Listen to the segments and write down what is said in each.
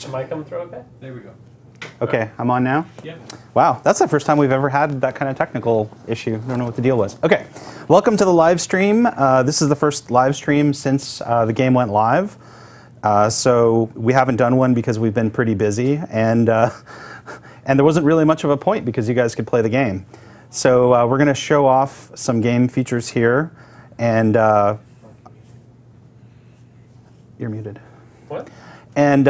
Am I coming through okay? There we go. Okay, I'm on now? Yep. Wow, that's the first time we've ever had that kind of technical issue. I don't know what the deal was. Okay, welcome to the live stream. This is the first live stream since the game went live. So we haven't done one because we've been pretty busy, and there wasn't really much of a point because you guys could play the game. So we're going to show off some game features here, and you're muted. What? And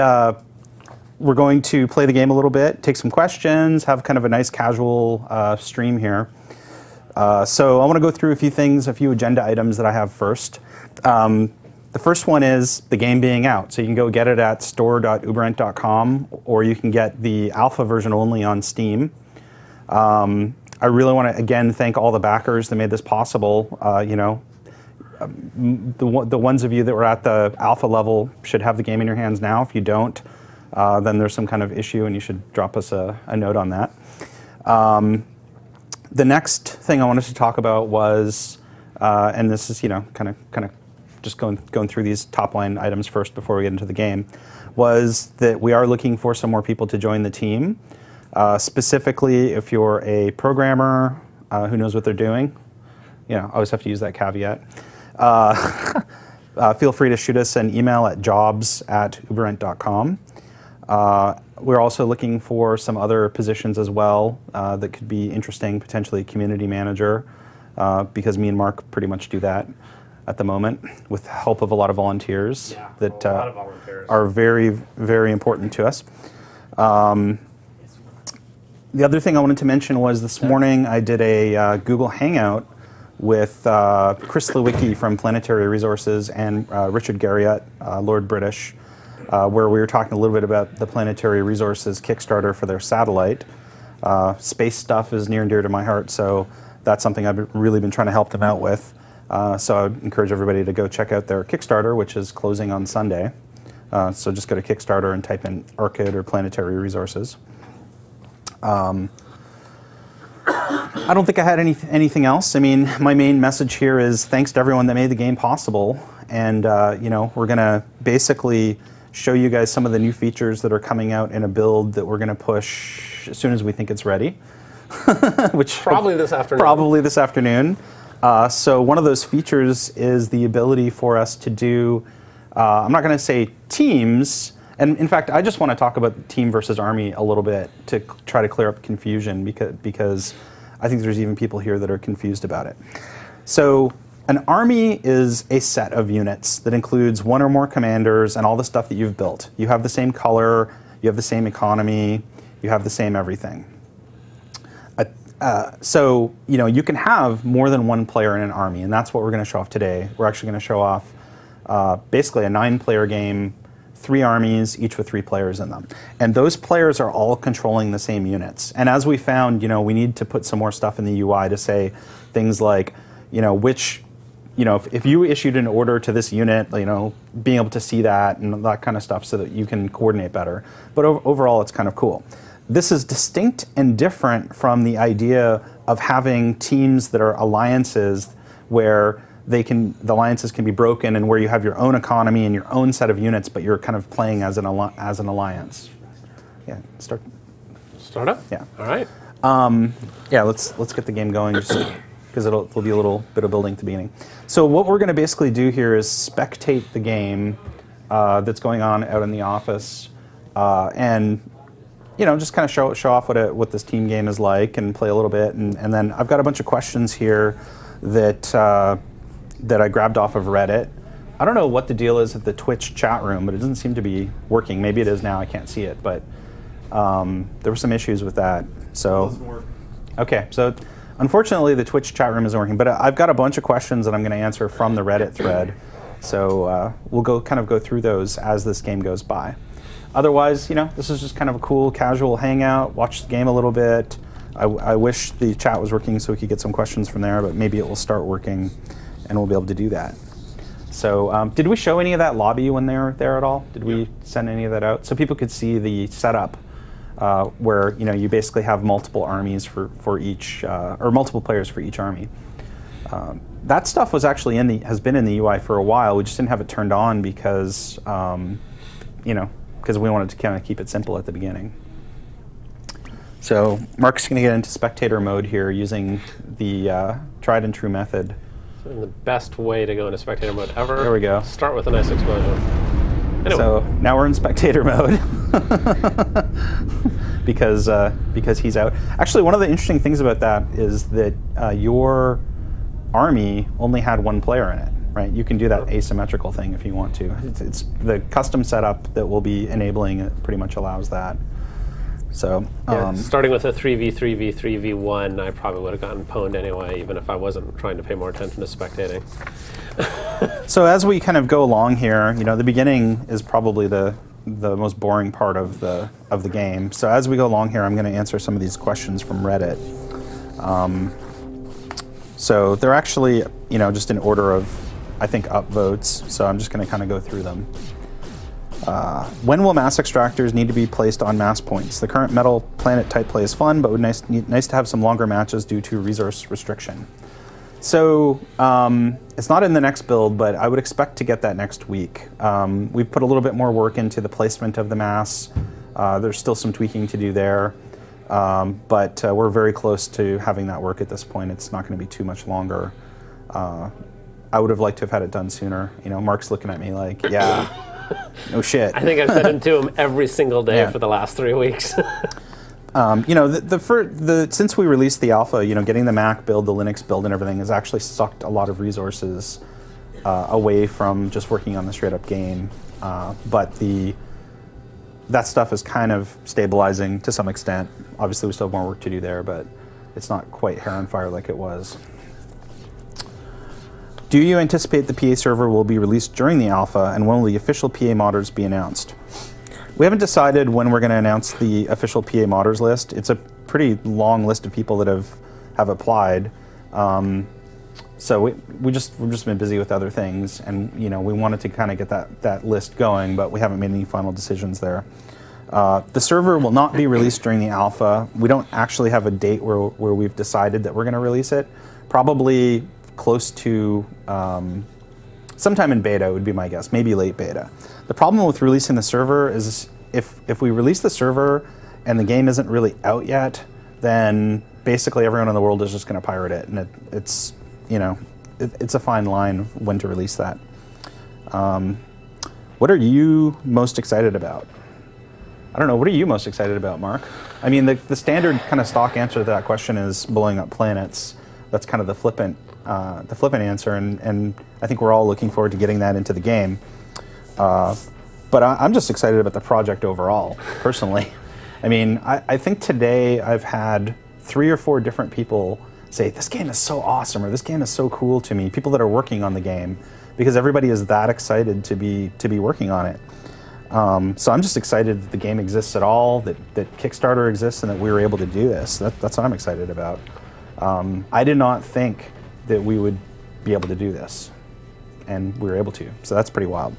we're going to play the game a little bit, take some questions, have kind of a nice casual stream here. So I want to go through a few things, a few agenda items that I have first. The first one is the game being out. So you can go get it at store.uberent.com, or you can get the alpha version only on Steam. I really want to, again, thank all the backers that made this possible. You know, the ones of you that were at the alpha level should have the game in your hands now. If you don't, then there's some kind of issue, and you should drop us a note on that. The next thing I wanted to talk about was, and this is, you know, kind of just going through these top line items first before we get into the game, was that we are looking for some more people to join the team. Specifically, if you're a programmer who knows what they're doing, you know, I always have to use that caveat. Feel free to shoot us an email at jobs@uberent.com. We're also looking for some other positions as well that could be interesting, potentially community manager, because me and Mark pretty much do that at the moment with the help of a lot of volunteers that a lot of volunteers are very, very important to us. The other thing I wanted to mention was this morning I did a Google Hangout with Chris Lewicki from Planetary Resources and Richard Garriott, Lord British, where we were talking a little bit about the Planetary Resources Kickstarter for their satellite. Space stuff is near and dear to my heart, so that's something I've really been trying to help them out with. So I would encourage everybody to go check out their Kickstarter, which is closing on Sunday. So just go to Kickstarter and type in Orchid or Planetary Resources. I don't think I had anything else. I mean, my main message here is thanks to everyone that made the game possible. And you know, we're going to basically show you guys some of the new features that are coming out in a build that we're going to push as soon as we think it's ready. Which probably this afternoon. Probably this afternoon. So one of those features is the ability for us to do, I'm not going to say teams, and in fact, I just want to talk about team versus army a little bit to try to clear up confusion, because I think there's even people here that are confused about it. So an army is a set of units that includes one or more commanders and all the stuff that you've built. You have the same color, you have the same economy, you have the same everything. So, you know, you can have more than one player in an army, and that's what we're going to show off today. We're actually going to show off basically a 9-player game, 3 armies, each with 3 players in them. And those players are all controlling the same units. And as we found, you know, we need to put some more stuff in the UI to say things like, you know, which, you know, if you issued an order to this unit, you know, being able to see that and that kind of stuff so that you can coordinate better. But overall, it's kind of cool. This is distinct and different from the idea of having teams that are alliances where the alliances can be broken and where you have your own economy and your own set of units, but you're kind of playing as an alliance. Yeah, start up? Yeah. All right. Yeah, let's get the game going, just because it'll be a little bit of building at the beginning. So what we're going to basically do here is spectate the game that's going on out in the office, and you know, just kind of show off what this team game is like and play a little bit, and then I've got a bunch of questions here that that I grabbed off of Reddit. I don't know what the deal is at the Twitch chat room, but it doesn't seem to be working. Maybe it is now. I can't see it, but there were some issues with that. So It doesn't work. Okay, so unfortunately the Twitch chat room isn't working, but I've got a bunch of questions that I'm going to answer from the Reddit thread. So we'll kind of go through those as this game goes by. Otherwise, you know, this is just kind of a cool, casual hangout. Watch the game a little bit. I wish the chat was working so we could get some questions from there, but maybe it will start working, and we'll be able to do that. So, did we show any of that lobby when they were there at all? Did we send any of that out so people could see the setup, where you know you basically have multiple armies for each, or multiple players for each army? That stuff was actually has been in the UI for a while. We just didn't have it turned on because, you know, because we wanted to kind of keep it simple at the beginning. So Mark's going to get into spectator mode here using the tried and true method. And the best way to go into spectator mode ever. There we go. Start with a nice explosion. Anyway. So now we're in spectator mode because he's out. Actually, one of the interesting things about that is that your army only had one player in it, right? You can do that asymmetrical thing if you want to. It's the custom setup that we'll be enabling. It pretty much allows that. So starting with a 3v3v3v1, I probably would have gotten pwned anyway, even if I wasn't trying to pay more attention to spectating. So as we kind of go along here, the beginning is probably the most boring part of the game. So as we go along here, I'm going to answer some of these questions from Reddit. So they're actually, just in order of, I think, upvotes. So I'm just going to kind of go through them. When will mass extractors need to be placed on mass points? The current metal planet type play is fun, but would nice to have some longer matches due to resource restriction. So it's not in the next build, but I would expect to get that next week. We've put a little bit more work into the placement of the mass. There's still some tweaking to do there, but we're very close to having that work at this point. It's not going to be too much longer. I would have liked to have had it done sooner. Mark's looking at me like, yeah. No shit. I think I've said it to him every single day for the last 3 weeks. Since we released the alpha, getting the Mac build, the Linux build, and everything has actually sucked a lot of resources away from just working on the straight-up game. But that stuff is kind of stabilizing to some extent. Obviously, we still have more work to do there, but it's not quite hair on fire like it was. Do you anticipate the PA server will be released during the alpha, and when will the official PA modders be announced? We haven't decided when we're going to announce the official PA modders list. It's a pretty long list of people that have applied. So we've just been busy with other things, and we wanted to kind of get that list going, but we haven't made any final decisions there. The server will not be released during the alpha. We don't actually have a date where we've decided that we're going to release it. Probably close to sometime in beta would be my guess, maybe late beta. The problem with releasing the server is if we release the server and the game isn't really out yet, then basically everyone in the world is just going to pirate it, and it's a fine line when to release that. What are you most excited about? I don't know. What are you most excited about, Mark? I mean, the standard kind of stock answer to that question is blowing up planets. That's kind of the flippant answer, and I think we're all looking forward to getting that into the game. But I'm just excited about the project overall, personally. I mean, I think today I've had 3 or 4 different people say, this game is so awesome, or this game is so cool to me, people that are working on the game, because everybody is that excited to be working on it. So I'm just excited that the game exists at all, that Kickstarter exists, and that we were able to do this. That's what I'm excited about. I did not think that we would be able to do this, and we were able to, so that's pretty wild.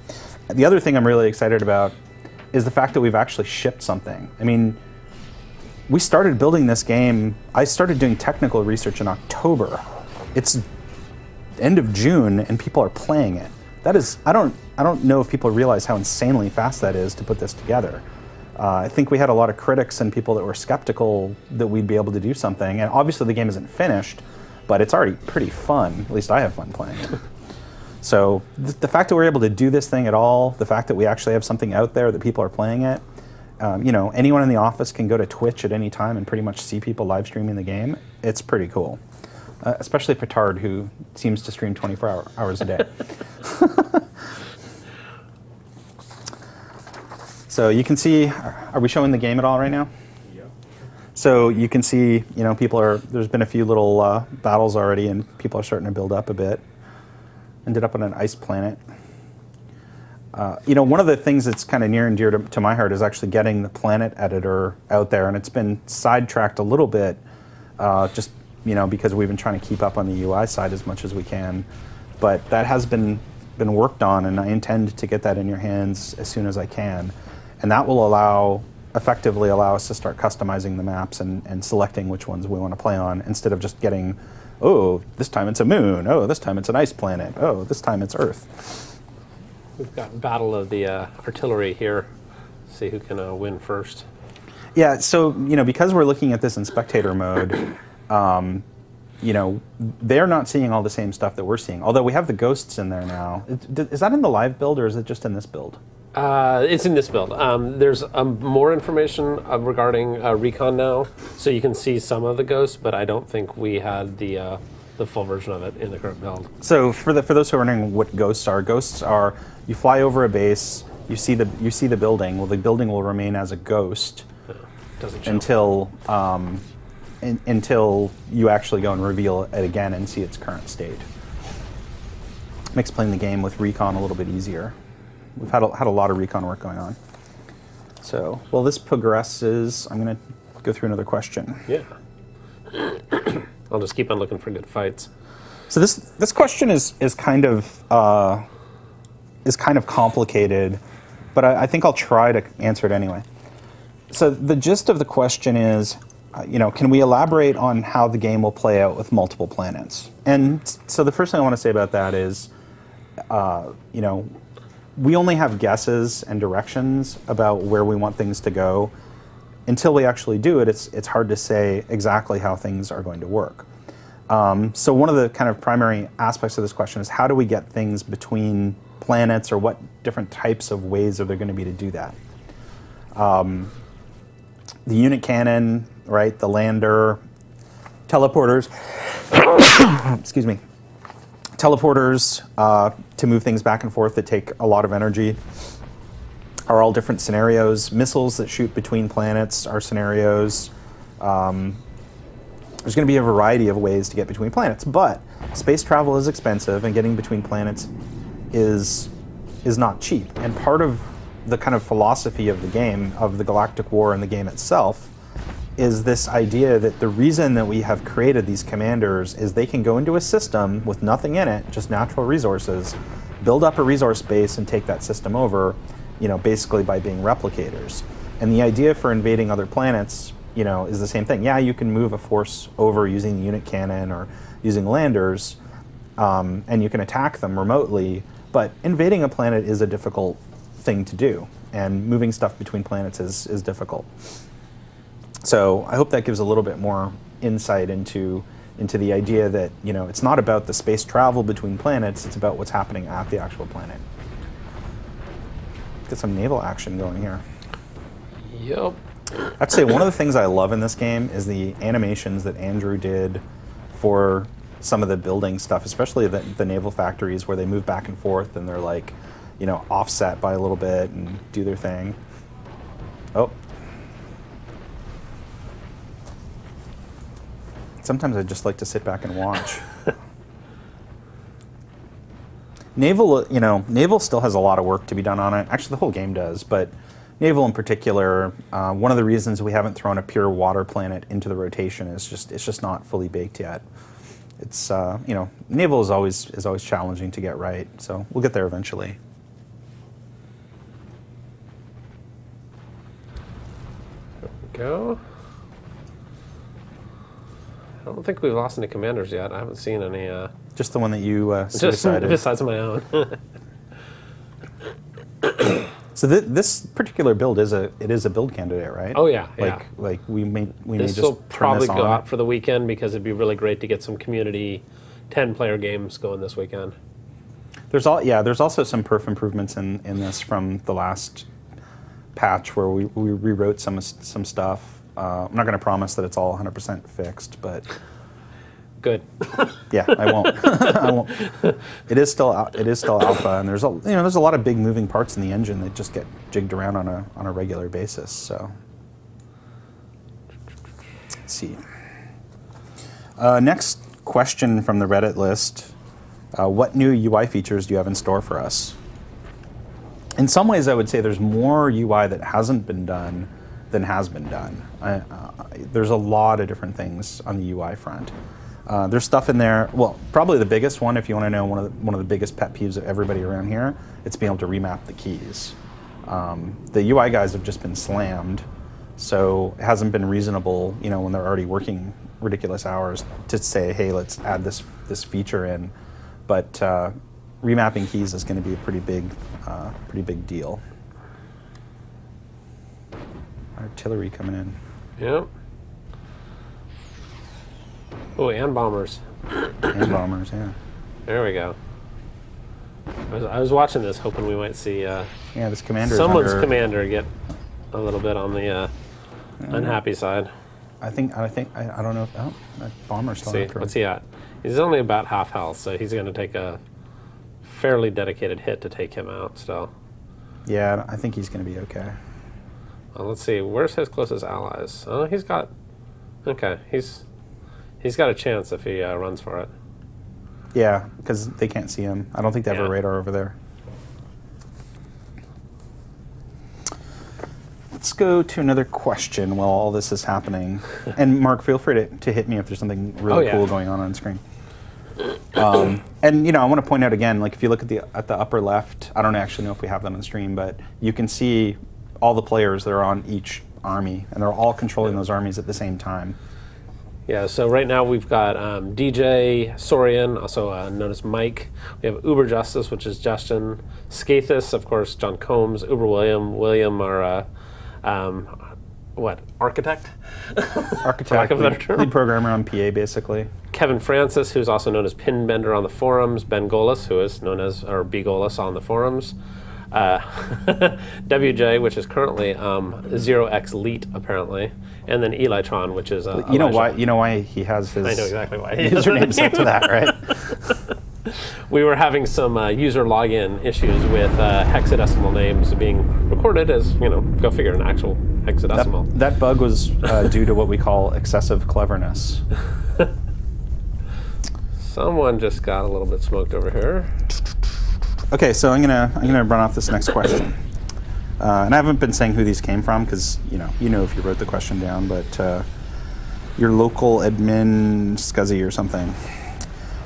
The other thing I'm really excited about is the fact that we've actually shipped something. I mean, we started building this game, I started doing technical research in October. It's end of June, and people are playing it. That is, I don't know if people realize how insanely fast that is to put this together. I think we had a lot of critics and people that were skeptical that we'd be able to do something, and obviously the game isn't finished, but it's already pretty fun. At least I have fun playing it. So the fact that we're able to do this thing at all, the fact that we actually have something out there that people are playing it, anyone in the office can go to Twitch at any time and pretty much see people live streaming the game. It's pretty cool. Especially Petard, who seems to stream 24 hours a day. So you can see, are we showing the game at all right now? Yeah. So you can see, there's been a few little battles already, and people are starting to build up a bit. Ended up on an ice planet. One of the things that's kind of near and dear to my heart is actually getting the planet editor out there, and it's been sidetracked a little bit, just because we've been trying to keep up on the UI side as much as we can. But that has been worked on, and I intend to get that in your hands as soon as I can. And that will effectively allow us to start customizing the maps and selecting which ones we want to play on, instead of just getting, oh, this time it's a moon, oh, this time it's an ice planet, oh, this time it's Earth. We've got Battle of the Artillery here See who can win first. Yeah, so because we're looking at this in spectator mode, they're not seeing all the same stuff that we're seeing. Although we have the ghosts in there now. Is that in the live build or is it just in this build? It's in this build. There's more information regarding recon now, so you can see some of the ghosts, but I don't think we had the full version of it in the current build. So for those who are wondering what ghosts are you fly over a base, you see the building. Well, the building will remain as a ghost until you actually go and reveal it again and see its current state. Makes playing the game with recon a little bit easier. We've had a lot of recon work going on. So, while this progresses, I'm going to go through another question. Yeah. I'll just keep on looking for good fights. So this question is kind of complicated, but I think I'll try to answer it anyway. So the gist of the question is, can we elaborate on how the game will play out with multiple planets? And so the first thing I want to say about that is, we only have guesses and directions about where we want things to go. Until we actually do it, it's hard to say exactly how things are going to work. So one of the kind of primary aspects of this question is how do we get things between planets, or what different types of ways are there going to be to do that? The unit cannon, right? The lander, teleporters. Excuse me. Teleporters to move things back and forth that take a lot of energy are all different scenarios. Missiles that shoot between planets are scenarios. There's going to be a variety of ways to get between planets, but space travel is expensive, and getting between planets is not cheap. And part of the kind of philosophy of the game, of the Galactic War and the game itself, is this idea that the reason that we have created these commanders is they can go into a system with nothing in it, just natural resources, build up a resource base and take that system over, basically by being replicators. And the idea for invading other planets, is the same thing. Yeah, you can move a force over using the unit cannon or using landers, and you can attack them remotely, but invading a planet is a difficult thing to do, and moving stuff between planets is difficult. So I hope that gives a little bit more insight into the idea that it's not about the space travel between planets, it's about what's happening at the actual planet. Get some naval action going here. Yep. I'd say one of the things I love in this game is the animations that Andrew did for some of the building stuff, especially the naval factories where they move back and forth and they're like, offset by a little bit and do their thing. Oh. Sometimes I just like to sit back and watch. Naval still has a lot of work to be done on it. Actually, the whole game does, but Naval in particular, one of the reasons we haven't thrown a pure water planet into the rotation is it's just not fully baked yet. It's Naval is always challenging to get right, so we'll get there eventually. There we go. I don't think we've lost any commanders yet. I haven't seen any. Just the one that you just decided. Besides my own. So this particular build is a build candidate, right? Oh yeah, like we may this just will turn probably this go on. out for the weekend because it'd be really great to get some community 10-player games going this weekend. There's also some perf improvements in this from the last patch where we rewrote some stuff. I'm not going to promise that it's all 100% fixed, but good. Yeah, I won't. I won't. It is still alpha, and there's a lot of big moving parts in the engine that just get jigged around on a regular basis. So let's see. Next question from the Reddit list: what new UI features do you have in store for us? In some ways, I would say there's more UI that hasn't been done than has been done. There's a lot of different things on the UI front. There's stuff in there. Well, probably the biggest one, if you want to know one of the biggest pet peeves of everybody around here, it's being able to remap the keys. The UI guys have just been slammed, so it hasn't been reasonable, when they're already working ridiculous hours, to say, hey, let's add this feature in. But remapping keys is going to be a pretty big deal. artillery coming in. Yep. Oh, and bombers. And bombers, yeah. There we go. I was watching this, hoping we might see this commander. Someone's commander get a little bit on the unhappy side. I don't know if that bomber's still after him. What's he at? He's only about half health, so he's going to take a fairly dedicated hit to take him out still. Yeah, I think he's going to be okay. Well, let's see. Where's his closest allies? Oh, he's got. Okay, he's got a chance if he runs for it. Yeah, because they can't see him. I don't think they have a radar over there. Let's go to another question while all this is happening. And Mark, feel free to hit me if there's something really cool going on screen. And I want to point out again, like if you look at the upper left, I don't actually know if we have them on the stream, but you can see all the players that are on each army, and they're all controlling those armies at the same time. Yeah, so right now we've got DJ Saurian, also known as Mike. We have Uber Justice, which is Justin. Scathus, of course, John Combs. Uber William. William, our architect? Architect, lead programmer on PA, basically. Kevin Francis, who's also known as Pinbender on the forums. Ben Golis, who is known as, or B. Golis on the forums. WJ, which is currently 0x Leet, apparently, and then Elytron, which is you know why he has his. I know exactly why his username set to that, right? We were having some user login issues with hexadecimal names being recorded as go figure, an actual hexadecimal. That bug was due to what we call excessive cleverness. Someone just got a little bit smoked over here. Okay, so I'm gonna run off this next question, and I haven't been saying who these came from because you know if you wrote the question down, but your local admin Scuzzy or something.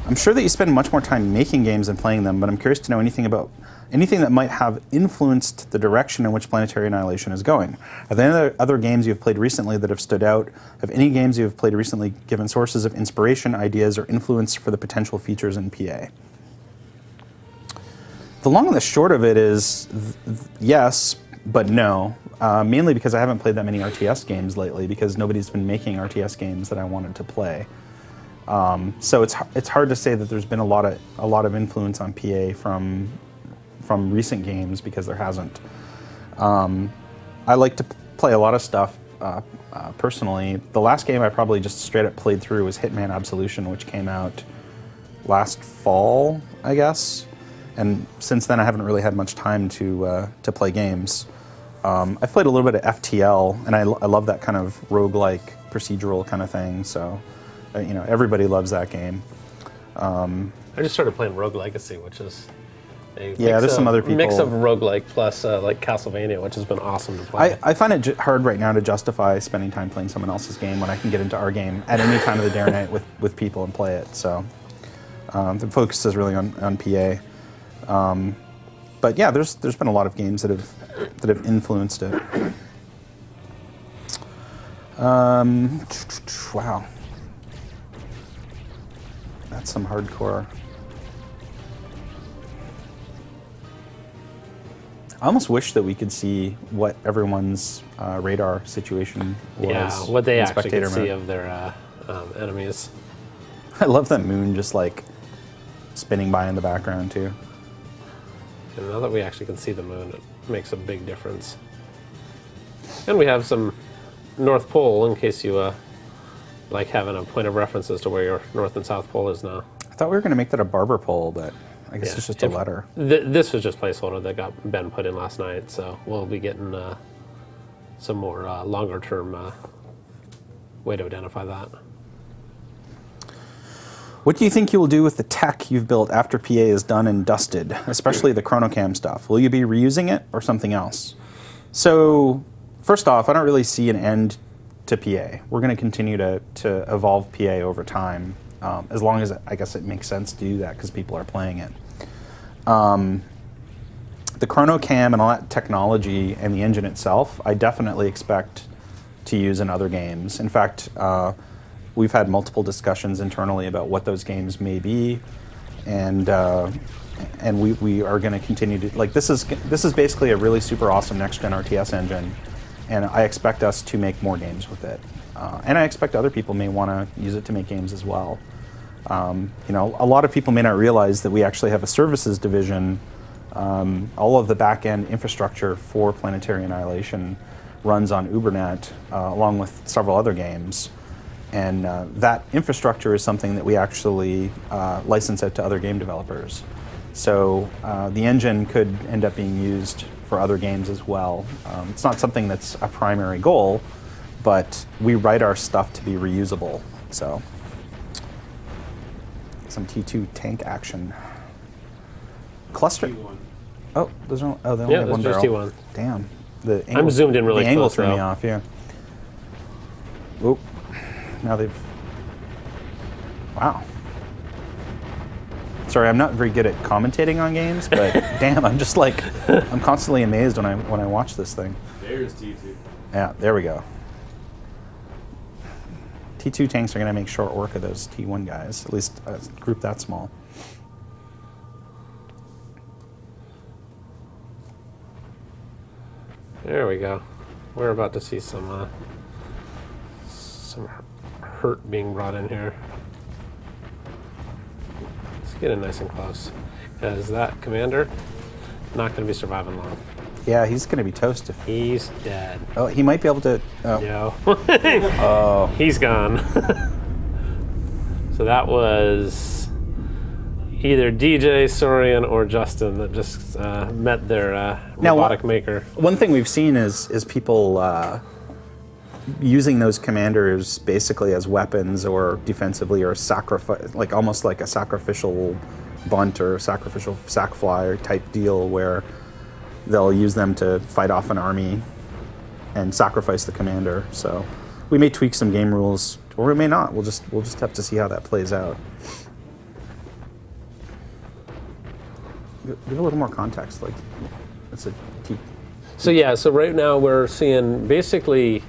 I'm sure that you spend much more time making games than playing them, but I'm curious to know anything that might have influenced the direction in which Planetary Annihilation is going. Are there any other games you've played recently that have stood out? Have any games you've played recently given sources of inspiration, ideas, or influence for the potential features in PA? The long and the short of it is yes, but no. Mainly because I haven't played that many RTS games lately because nobody's been making RTS games that I wanted to play. So it's hard to say that there's been a lot of influence on PA from recent games because there hasn't. I like to play a lot of stuff personally. The last game I probably just straight up played through was Hitman Absolution, which came out last fall, I guess. And since then, I haven't really had much time to play games. I've played a little bit of FTL, and I love that kind of roguelike procedural kind of thing. So, everybody loves that game. I just started playing Rogue Legacy, which is there's some other people. Mix of roguelike plus like Castlevania, which has been awesome to play. I find it hard right now to justify spending time playing someone else's game when I can get into our game at any time of the day or night with people and play it. So, the focus is really on PA. But yeah, there's been a lot of games that have influenced it. Wow, that's some hardcore. I almost wish that we could see what everyone's radar situation was. Yeah, what they actually Spectator could see Mode. of their enemies. I love that moon just like spinning by in the background too. And now that we actually can see the moon, it makes a big difference. And we have some North Pole in case you like having a point of reference as to where your North and South Pole is now. I thought we were going to make that a barber pole, but I guess it's just a letter. This was just placeholder that got Ben put in last night, so we'll be getting some more longer term way to identify that. What do you think you will do with the tech you've built after PA is done and dusted, especially the ChronoCam stuff? Will you be reusing it or something else? So, first off, I don't really see an end to PA. We're going to continue to evolve PA over time, as long as I guess it makes sense to do that because people are playing it. The ChronoCam and all that technology and the engine itself, I definitely expect to use in other games. In fact, we've had multiple discussions internally about what those games may be, and we are going to continue to this is basically a really super awesome next gen RTS engine, and I expect us to make more games with it. And I expect other people may want to use it to make games as well. You know, a lot of people may not realize that we actually have a services division. All of the back-end infrastructure for Planetary Annihilation runs on Ubernet, along with several other games. And that infrastructure is something that we actually license out to other game developers. So the engine could end up being used for other games as well. It's not something that's a primary goal, but we write our stuff to be reusable. So some T2 tank action. Cluster. T1. Oh, those are. Oh, they only have one there's barrel. just T1. Damn. The angle, I'm zoomed in really the angle close, threw me though. off. Yeah. Oop. Now they've. Wow. Sorry, I'm not very good at commentating on games, but damn, I'm just like, I'm constantly amazed when I watch this thing. There's T2. Yeah, there we go. T2 tanks are going to make short work of those T1 guys, at least a group that small. There we go. We're about to see some hurt being brought in here. Let's get in nice and close. Because that commander, not going to be surviving long. Yeah, he's going to be toast if He's dead. Oh, he might be able to. Oh. No. Oh. He's gone. So that was either DJ, Sorian, or Justin that just met their robotic maker. One thing we've seen is people using those commanders basically as weapons or defensively, or sacrifice, like almost like a sacrificial bunt or sacrificial sack flyer type deal, where they'll use them to fight off an army and sacrifice the commander. So we may tweak some game rules, or we may not. We'll just have to see how that plays out. Give a little more context, like it's a T. So yeah, so right now we're seeing basically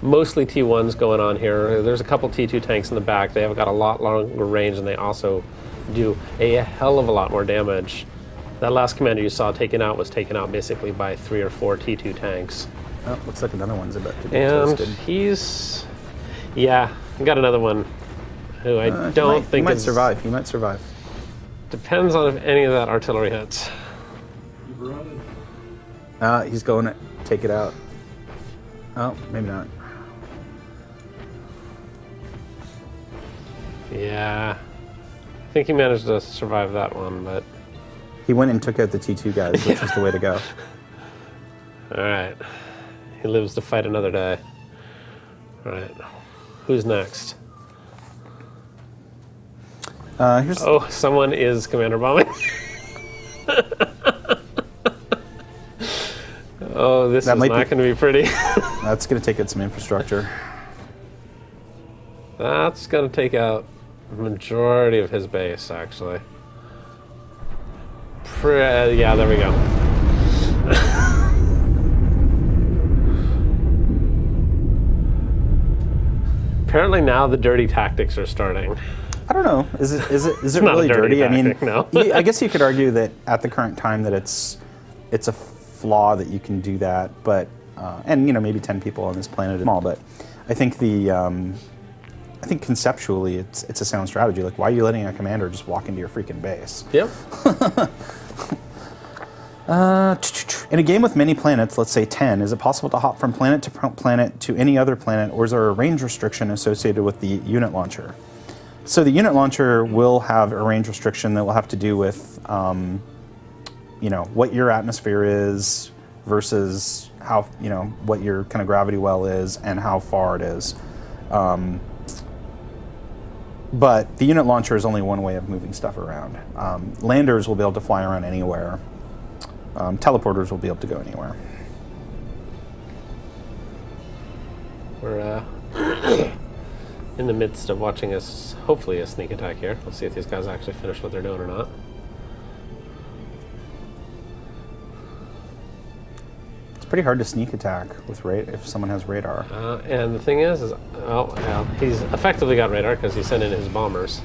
mostly T1s going on here. There's a couple T2 tanks in the back. They have got a lot longer range, and they also do a hell of a lot more damage. That last commander you saw taken out was taken out basically by 3 or 4 T2 tanks. Oh, looks like another one's about to be And toasted. he's, yeah, got another one who I don't think he might is, survive. He might survive. Depends on if any of that artillery hits. Keep running. He's going to take it out. Oh, maybe not. Yeah, I think he managed to survive that one, but He went and took out the T2 guys, which is the way to go. all right. He lives to fight another day. All right, who's next? Here's Oh, someone is commander bombing. Oh, this That is might not be- going to be pretty. That's going to take out some infrastructure. That's going to take out the majority of his base, actually. Yeah, there we go. Apparently now the dirty tactics are starting. I don't know. Is it Not a really dirty dirty? I mean, tactic, no. I guess you could argue that at the current time that it's a flaw that you can do that, but and you know, maybe 10 people on this planet is small, but I think I think conceptually it's a sound strategy. Like, why are you letting a commander just walk into your freaking base? Yep. In a game with many planets, let's say 10, is it possible to hop from planet to planet to any other planet, or is there a range restriction associated with the unit launcher? So the unit launcher will have a range restriction that will have to do with, you know, what your atmosphere is versus how, you know, what your kind of gravity well is and how far it is. But the unit launcher is only one way of moving stuff around. Landers will be able to fly around anywhere. Teleporters will be able to go anywhere. We're in the midst of watching us, hopefully, a sneak attack here. Let's see if these guys actually finish what they're doing or not. It's pretty hard to sneak attack with if someone has radar. And the thing is oh, well, he's effectively got radar because he sent in his bombers.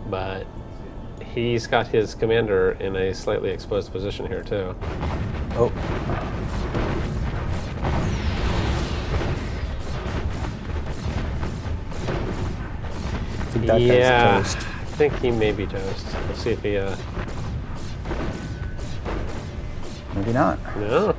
But he's got his commander in a slightly exposed position here, too. Oh. think that yeah, guy's toast. I think he may be toast. Let's see if he, Maybe not. no.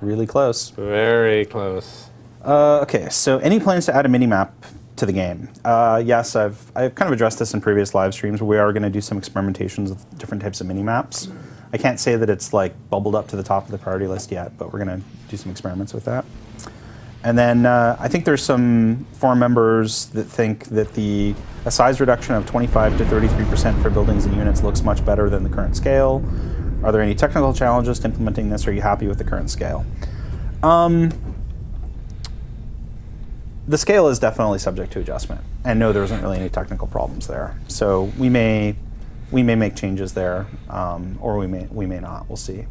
Really close. Very close. Okay, so any plans to add a minimap to the game? Yes, I've kind of addressed this in previous live streams where we are going to do some experimentations with different types of minimaps. I can't say that it's like bubbled up to the top of the priority list yet, but we're going to do some experiments with that. And then I think there's some forum members that think that a size reduction of 25 to 33% for buildings and units looks much better than the current scale. Are there any technical challenges to implementing this? Are you happy with the current scale? The scale is definitely subject to adjustment, and no, there isn't really any technical problems there. So we may make changes there, or we may not. We'll see.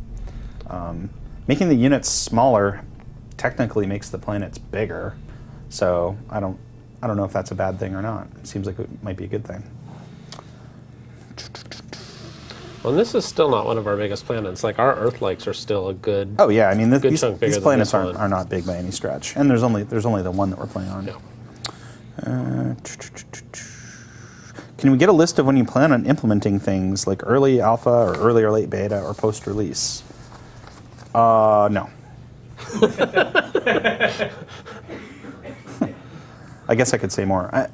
Making the units smaller technically makes the planets bigger, so I don't know if that's a bad thing or not. It seems like it might be a good thing. Well, this is still not one of our biggest planets. Like, our Earth-likes are still a good... Oh yeah, I mean good these chunk bigger than planets this one. are not big by any stretch, and there's only the one that we're playing on. Yeah. Can we get a list of when you plan on implementing things like early alpha or early or late beta or post-release? No. I guess I could say more.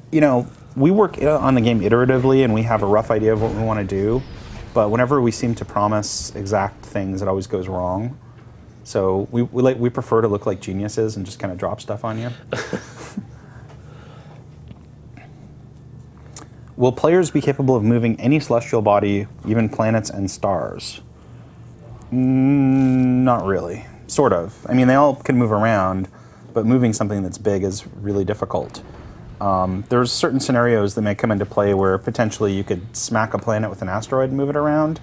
We work on the game iteratively, and we have a rough idea of what we want to do. But whenever we seem to promise exact things, it always goes wrong. So we prefer to look like geniuses and just kind of drop stuff on you. Will players be capable of moving any celestial body, even planets and stars? Not really. Sort of. I mean, they all can move around, but moving something that's big is really difficult. There's certain scenarios that may come into play where potentially you could smack a planet with an asteroid and move it around,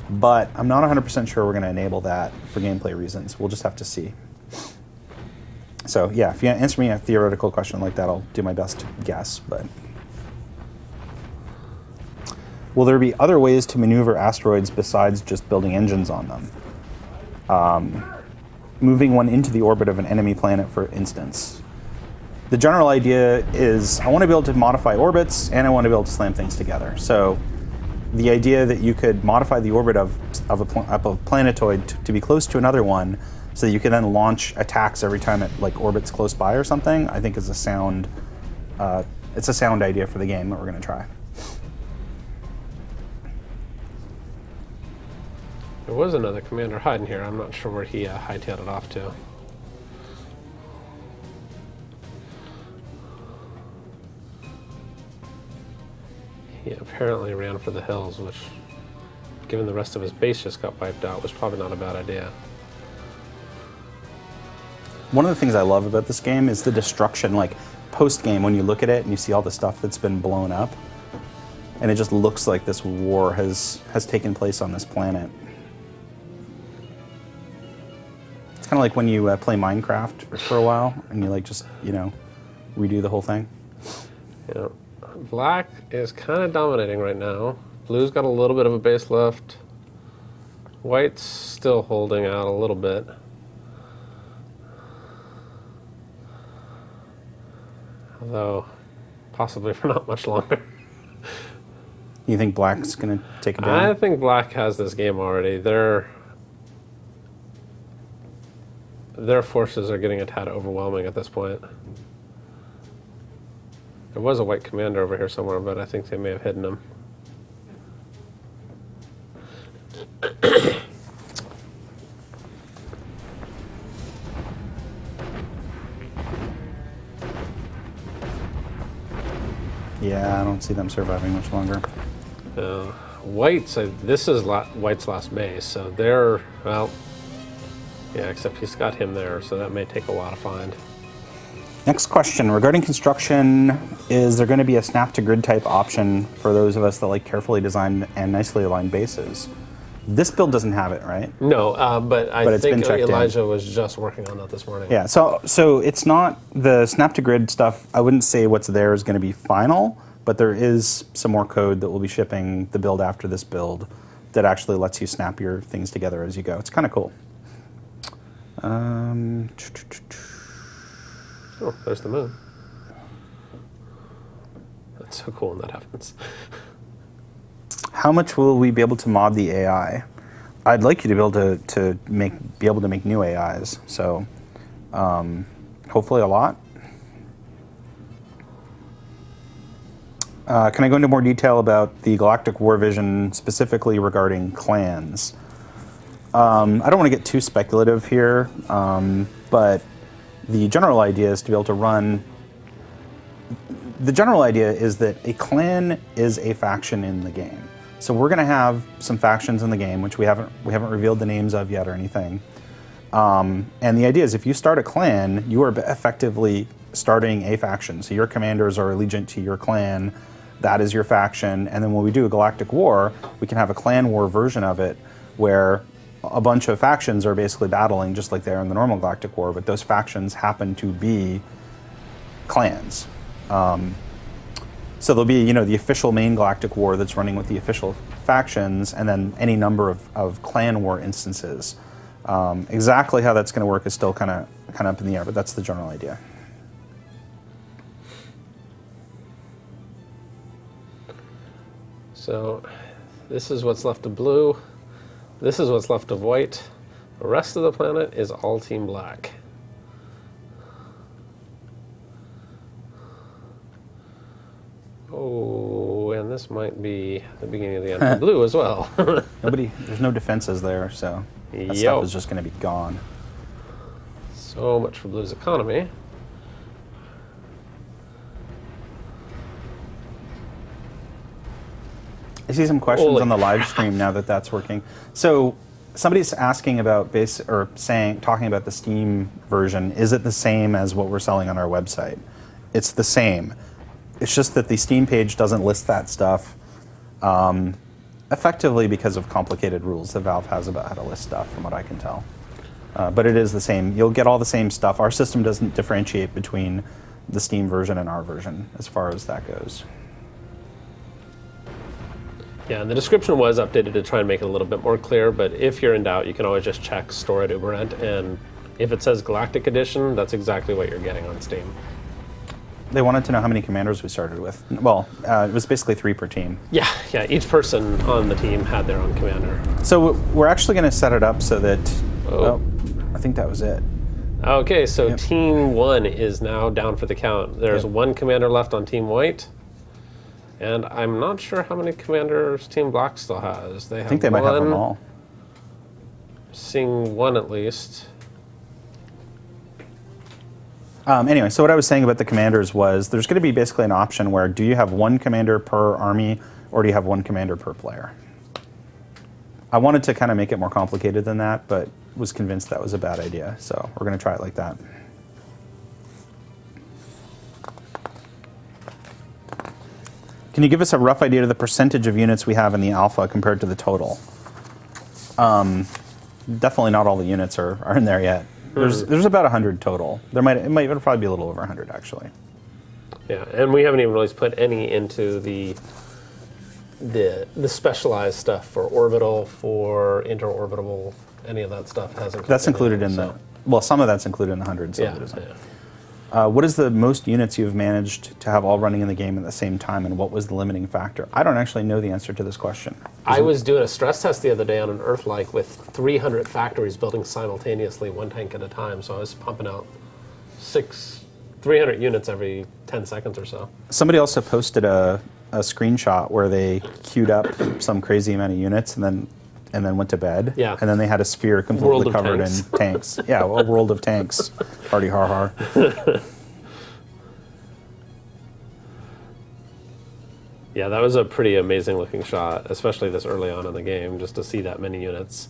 but I'm not 100% sure we're going to enable that for gameplay reasons. We'll just have to see. So yeah, if you answer me a theoretical question like that, I'll do my best to guess. But will there be other ways to maneuver asteroids besides just building engines on them? Moving one into the orbit of an enemy planet, for instance. The general idea is I want to be able to modify orbits, and I want to be able to slam things together. So the idea that you could modify the orbit of a planetoid to be close to another one so that you can then launch attacks every time it orbits close by or something, I think is a sound idea for the game that we're going to try. There was another commander hiding here. I'm not sure where he hightailed it off to. He apparently ran for the hills, which, given the rest of his base just got wiped out, was probably not a bad idea. One of the things I love about this game is the destruction, post-game when you look at it and you see all the stuff that's been blown up, and it just looks like this war has taken place on this planet. It's kind of like when you play Minecraft for a while and you redo the whole thing. Yeah. Black is kind of dominating right now. Blue's got a little bit of a base left. White's still holding out a little bit. Although, possibly for not much longer. You think Black's going to take it down? I think Black has this game already. Their forces are getting a tad overwhelming at this point. There was a white commander over here somewhere, but I think they may have hidden him. Yeah, I don't see them surviving much longer. White's, this is White's last base, so they're, well, yeah, except he's got him there, so that may take a while to find. Next question, regarding construction, is there going to be a snap-to-grid type option for those of us that like carefully designed and nicely aligned bases? This build doesn't have it, right? No, but I it's been think checked Elijah was just working on that this morning. Yeah, so it's not the snap-to-grid stuff. I wouldn't say what's there is going to be final, but there is some more code that will be shipping the build after this build that actually lets you snap your things together as you go. It's kind of cool. Oh, there's the moon. That's so cool when that happens. How much will we be able to mod the AI? I'd like you to be able to make new AIs. So hopefully a lot. Can I go into more detail about the Galactic War vision, specifically regarding clans? I don't want to get too speculative here, but the general idea is to be able to run. The general idea is that a clan is a faction in the game. So we're going to have some factions in the game, which we haven't revealed the names of yet or anything. And the idea is if you start a clan, you are effectively starting a faction. So your commanders are allegiant to your clan. That is your faction. And then when we do a Galactic War, we can have a clan war version of it where a bunch of factions are basically battling just like they are in the normal Galactic War, but those factions happen to be clans. So there'll be, the official main Galactic War that's running with the official factions, and then any number of clan war instances. Exactly how that's going to work is still kind of up in the air, but that's the general idea. So this is what's left of blue. This is what's left of white. The rest of the planet is all Team Black. Oh, and this might be the beginning of the end for blue as well. There's no defenses there, so that stuff is just going to be gone. So much for blue's economy. I see some questions on the live stream now that that's working. So somebody's asking about talking about the Steam version. Is it the same as what we're selling on our website? It's the same. It's just that the Steam page doesn't list that stuff, effectively because of complicated rules that Valve has about how to list stuff, from what I can tell. But it is the same. You'll get all the same stuff. Our system doesn't differentiate between the Steam version and our version as far as that goes. Yeah, and the description was updated to try and make it a little bit more clear, but if you're in doubt, you can always just check Store at Uberent, and if it says Galactic Edition, that's exactly what you're getting on Steam. They wanted to know how many commanders we started with. Well, it was basically 3 per team. Yeah, each person on the team had their own commander. So we're actually going to set it up so that... Oh, I think that was it. Okay, so Team 1 is now down for the count. There's one commander left on Team White. And I'm not sure how many commanders Team Black still has. I think they might have them all. Seeing one at least. Anyway, so what I was saying about the commanders was there's going to be basically an option where do you have one commander per army or do you have one commander per player? I wanted to kind of make it more complicated than that, but was convinced that was a bad idea. So we're going to try it like that. Can you give us a rough idea of the percentage of units we have in the alpha compared to the total? Definitely not all the units are in there yet. There's about 100 total. It'll probably be a little over 100 actually. Yeah, and we haven't even really put any into the specialized stuff for orbital, for interorbitable. Any of that stuff hasn't. That's included in the. Well, some of that's included in the 100. Some of it isn't. What is the most units you've managed to have all running in the game at the same time, and what was the limiting factor? I don't actually know the answer to this question. I was doing a stress test the other day on an Earth-like with 300 factories building simultaneously, one tank at a time, so I was pumping out 300 units every 10 seconds or so. Somebody also posted a screenshot where they queued up some crazy amount of units and then went to bed. Yeah. And then they had a sphere completely covered in tanks. Yeah, a world of tanks. Party har har. Yeah, that was a pretty amazing looking shot, especially this early on in the game, just to see that many units.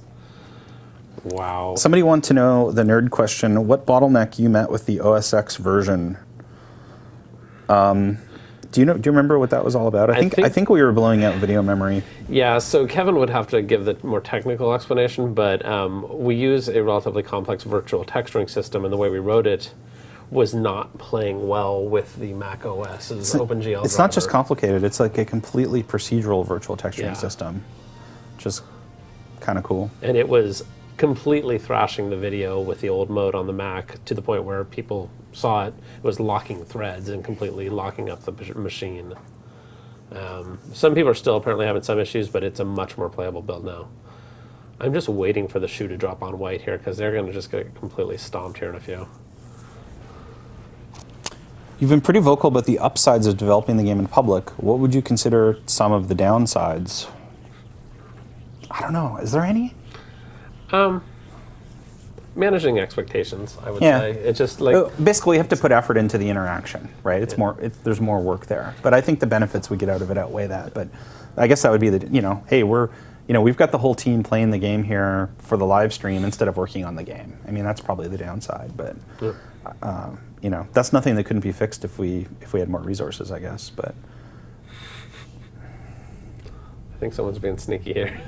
Wow. Somebody wanted to know the nerd question, what bottleneck you met with the OS X version? Do you remember what that was all about? I think we were blowing out video memory. Yeah, so Kevin would have to give the more technical explanation, but we use a relatively complex virtual texturing system, and the way we wrote it was not playing well with the Mac OS's OpenGL It's driver. not just complicated, it's like a completely procedural virtual texturing system, which is kind of cool. And it was completely thrashing the video with the old mode on the Mac to the point where people saw it was locking threads and completely locking up the machine. Some people are still apparently having some issues, but it's a much more playable build now. I'm just waiting for the shoe to drop on white here because they're going to just get completely stomped here in a few. You've been pretty vocal about the upsides of developing the game in public. What would you consider some of the downsides? I don't know. Is there any? Managing expectations, I would say. It's just like basically you have to put effort into the interaction, right? It's more. There's more work there, but I think the benefits we get out of it outweigh that. But I guess that would be the hey, we've got the whole team playing the game here for the live stream instead of working on the game. I mean, that's probably the downside, but that's nothing that couldn't be fixed if we had more resources, I guess. But I think someone's being sneaky here.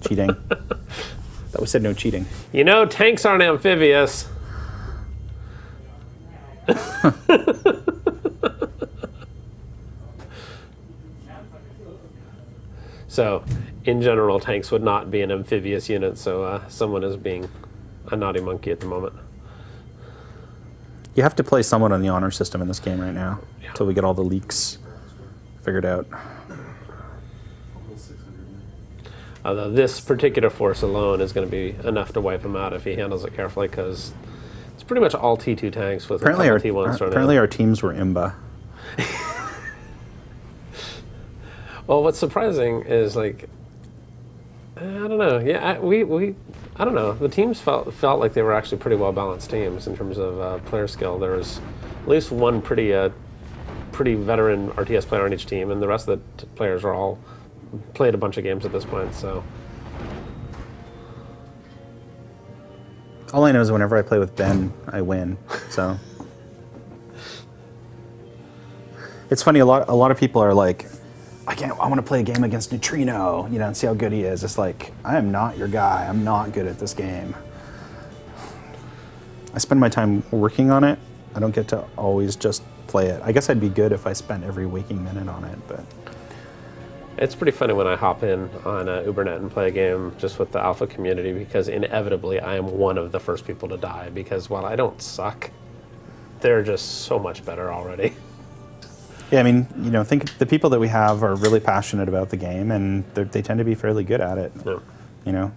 Cheating. That was said no cheating. Tanks aren't amphibious. So, in general, tanks would not be an amphibious unit, so someone is being a naughty monkey at the moment. You have to play someone on the honor system in this game right now until we get all the leaks figured out. Although this particular force alone is going to be enough to wipe him out if he handles it carefully, because it's pretty much all T2 tanks with apparently a couple T1s. Apparently our teams were IMBA. Well, what's surprising is, like, I don't know. Yeah, I don't know. The teams felt like they were actually pretty well balanced teams in terms of player skill. There was at least one pretty veteran RTS player on each team, and the rest of the players are all played a bunch of games at this point. So all I know is whenever I play with Ben, I win. So it's funny. A lot of people are like, I want to play a game against Neutrino, and see how good he is. It's like, I am not your guy. I'm not good at this game. I spend my time working on it. I don't get to always just play it. I guess I'd be good if I spent every waking minute on it, but it's pretty funny when I hop in on Ubernet and play a game just with the alpha community, because inevitably I am one of the first people to die, because while I don't suck, they're just so much better already. Yeah, I mean, think the people that we have are really passionate about the game, and they tend to be fairly good at it. Yeah.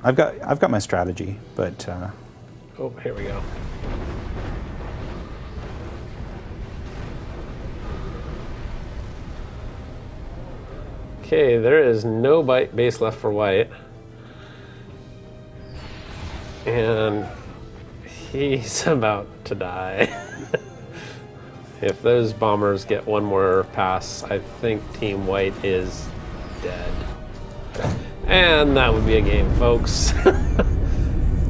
I've got my strategy, but oh, here we go. Okay, there is no base left for white, and he's about to die. If those bombers get one more pass, I think Team White is dead. And that would be a game, folks.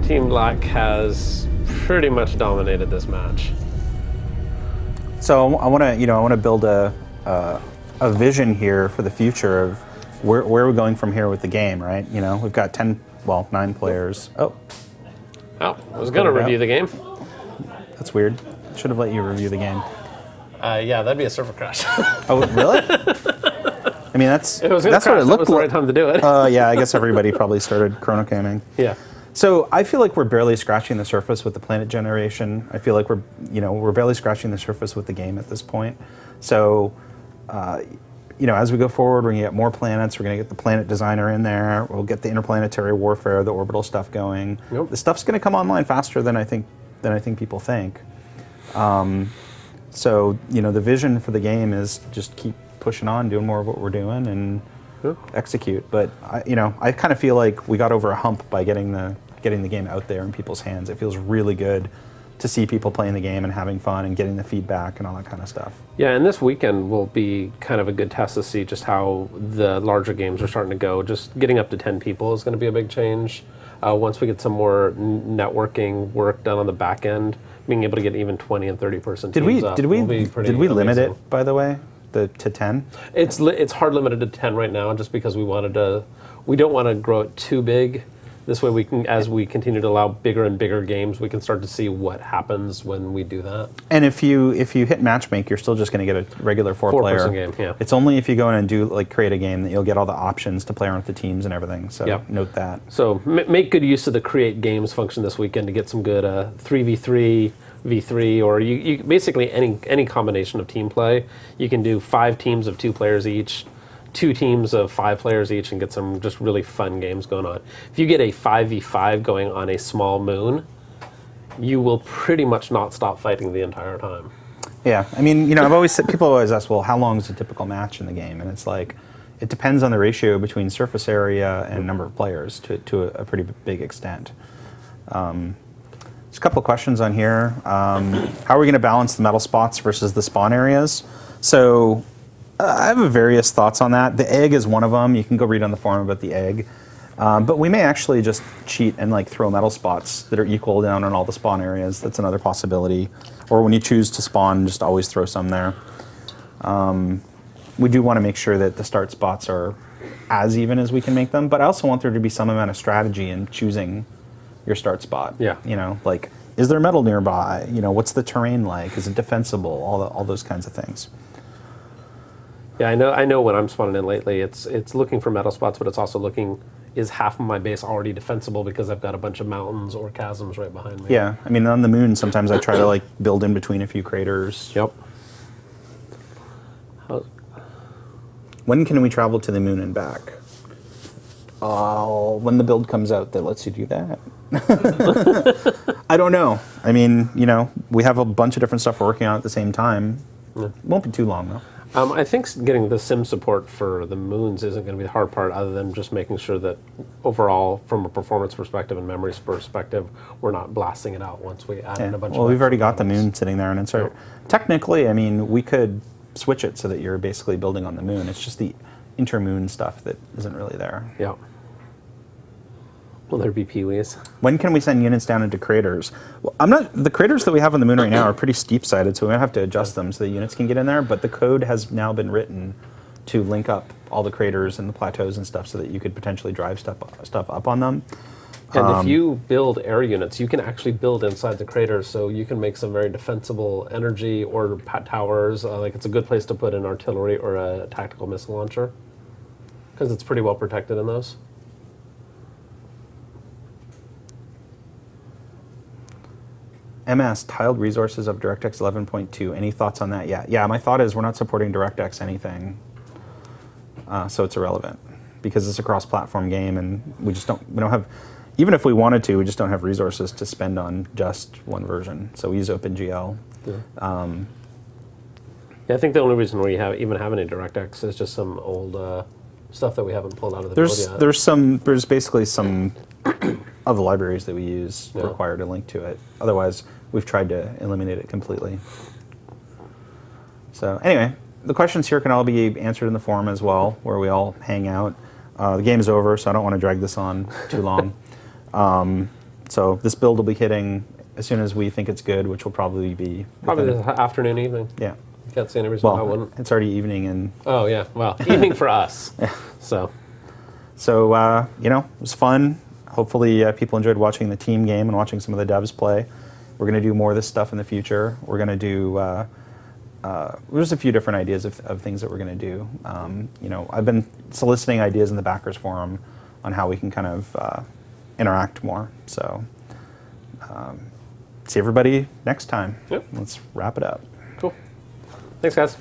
Team Black has pretty much dominated this match. So I want to build a vision here for the future of where we're going from here with the game, right? We've got 9 players. Oh, I was going to review the game. That's weird. Should have let you review the game. Yeah, that'd be a server crash. Oh, really? I mean, that's what it looked like. That was the right time to do it. Yeah, I guess everybody probably started chrono camming. Yeah. So I feel like we're barely scratching the surface with the planet generation. I feel like we're barely scratching the surface with the game at this point. So, as we go forward, we're gonna get more planets. We're gonna get the planet designer in there. We'll get the interplanetary warfare, the orbital stuff going. Yep. The stuff's gonna come online faster than I think people think. So, the vision for the game is just keep pushing on, doing more of what we're doing, and execute. But I kind of feel like we got over a hump by getting the game out there in people's hands. It feels really good to see people playing the game and having fun and getting the feedback and all that kind of stuff. Yeah, and this weekend will be kind of a good test to see just how the larger games are starting to go. Just getting up to 10 people is going to be a big change. Once we get some more networking work done on the back end, being able to get even 20 and 30 person teams up did we limit amazing. it, by the way, to 10? It's hard limited to 10 right now, just because we don't want to grow it too big, This way, we can, as we continue to allow bigger and bigger games, we can start to see what happens when we do that. And if you hit matchmake, you're still just going to get a regular four-player Four-person game. Yeah. It's only if you go in and do create a game that you'll get all the options to play around with the teams and everything. So note that. So make good use of the create games function this weekend to get some good 3v3, v3, or you basically any combination of team play. You can do 5 teams of 2 players each, 2 teams of 5 players each, and get some just really fun games going on. If you get a 5v5 going on a small moon, you will pretty much not stop fighting the entire time. Yeah, I mean, I've always said, people always ask, well, how long is a typical match in the game? And it's like, it depends on the ratio between surface area and number of players to a pretty big extent. There's a couple of questions on here. How are we going to balance the metal spots versus the spawn areas? So I have various thoughts on that. The egg is one of them. You can go read on the forum about the egg. But we may actually just cheat and throw metal spots that are equal down on all the spawn areas. That's another possibility. Or when you choose to spawn, just always throw some there. We do want to make sure that the start spots are as even as we can make them. But I also want there to be some amount of strategy in choosing your start spot. Yeah. Is there metal nearby? What's the terrain like? Is it defensible? All those kinds of things. Yeah, I know when I'm spawning in lately, it's looking for metal spots, but it's also looking, is half of my base already defensible because I've got a bunch of mountains or chasms right behind me? Yeah, I mean, on the moon, sometimes I try to build in between a few craters. Yep. When can we travel to the moon and back? When the build comes out that lets you do that. I don't know. I mean, we have a bunch of different stuff we're working on at the same time. It won't be too long, though. I think getting the sim support for the moons isn't going to be the hard part, other than just making sure that overall, from a performance perspective and memory perspective, we're not blasting it out once we add in a bunch of... Well, we've already got the moon sitting there, and it's technically, I mean, we could switch it so that you're basically building on the moon. It's just the intermoon stuff that isn't really there. Yeah. Will there be peewees? When can we send units down into craters? Well, the craters that we have on the moon right now are pretty steep-sided, so we might have to adjust them so the units can get in there, but the code has now been written to link up all the craters and the plateaus and stuff so that you could potentially drive stuff up on them. And if you build air units, you can actually build inside the craters, so you can make some very defensible energy or towers. It's a good place to put an artillery or a tactical missile launcher, because it's pretty well protected in those. MS, tiled resources of DirectX 11.2. Any thoughts on that yet? Yeah, my thought is we're not supporting DirectX anything, so it's irrelevant because it's a cross-platform game, and we don't have, even if we wanted to, we just don't have resources to spend on just one version. So we use OpenGL. Yeah. I think the only reason we even have any DirectX is just some old stuff that we haven't pulled out of the build yet. There's basically some of the libraries that we use require a link to it. Otherwise, we've tried to eliminate it completely. So anyway, the questions here can all be answered in the forum as well, where we all hang out. The game is over, so I don't want to drag this on too long. So this build will be hitting as soon as we think it's good, which will probably be... Probably this afternoon, evening. Yeah. You can't see any reason why I wouldn't. It's already evening and... Oh, yeah. Well, evening for us. Yeah. So it was fun. Hopefully people enjoyed watching the team game and watching some of the devs play. We're going to do more of this stuff in the future. We're going to do... there's a few different ideas of things that we're going to do. I've been soliciting ideas in the backers forum on how we can kind of interact more. So see everybody next time. Yep. Let's wrap it up. Cool. Thanks, guys.